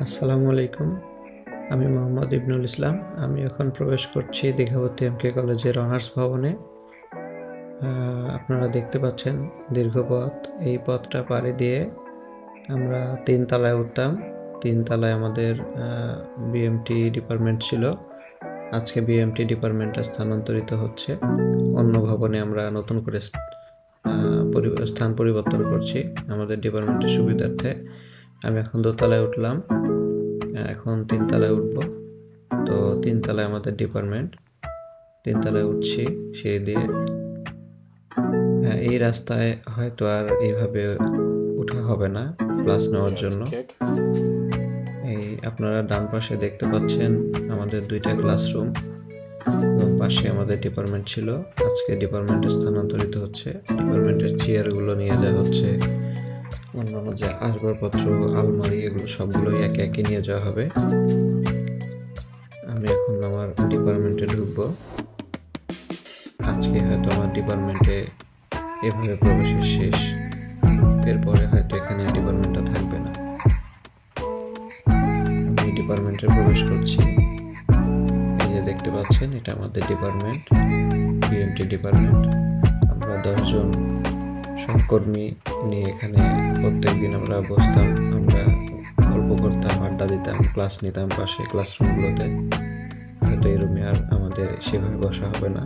আসসালামু আলাইকুম। আমি মোহাম্মদ ইবনুল ইসলাম। আমি এখন প্রবেশ করছি দীঘাবতী এমকে কলেজের অনার্স ভবনে। আপনারা দেখতে পাচ্ছেন দীর্ঘ পথ। এই পথটা পাড়ি দিয়ে আমরা ৩ তলায় উঠতাম। ৩ তলায় আমাদের বিএমটি ডিপার্টমেন্ট ছিল। আজকে বিএমটি ডিপার্টমেন্টটা স্থানান্তরিত হচ্ছে। অন্য ভবনে আমরা নতুন করে স্থান পরিবর্তন করছি আমাদের ডিপার্টমেন্টের সুবিধার্থে। আমি এখন দোতলায় উঠলাম, এখন ৩ তলায় উঠবো। তো ৩ তলায় আমাদের ডিপার্টমেন্ট, ৩ তলায় উঠছি সিঁড়ি দিয়ে। এই রাস্তায় হয়তো আর এইভাবে ওঠা হবে না ক্লাস নেওয়ার জন্য। এই আপনারা ডান পাশে দেখতে পাচ্ছেন আমাদের 2টা ক্লাসরুম এবং পাশে আমাদের ডিপার্টমেন্ট ছিল। আজকে ডিপার্টমেন্টে স্থানান্তরিত হচ্ছে। ডিপার্টমেন্টের চেয়ারগুলো নিয়ে যাওয়া হচ্ছে, অন্যান্য যে আসবাবপত্র, আলমারি, এগুলো সবগুলোই একে একে নিয়ে যাওয়া হবে। আমি এখন আমার ডিপার্টমেন্টে ঢুকবো। আজকে হয়তো আমার ডিপার্টমেন্টে এভাবে প্রবেশের শেষ। এরপরে হয়তো এখানে ডিপার্টমেন্টটা থাকবে না। আমি ডিপার্টমেন্টে প্রবেশ করছি। এই যে দেখতে পাচ্ছেন, এটা আমাদের ডিপার্টমেন্ট, বিএমটি ডিপার্টমেন্ট। আমরা 10 জন সহকর্মী নিয়ে এখানে প্রত্যেকদিন আমরা বসতাম, আমরা গল্প করতাম, আড্ডা দিতাম, ক্লাস নিতাম পাশে ক্লাসরুমগুলোতে। হয়তো এই রুমে আর আমাদের সেভাবে বসা হবে না।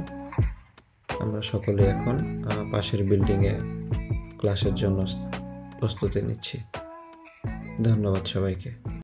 আমরা সকলে এখন পাশের বিল্ডিংয়ে ক্লাসের জন্য প্রস্তুতি নিচ্ছি। ধন্যবাদ সবাইকে।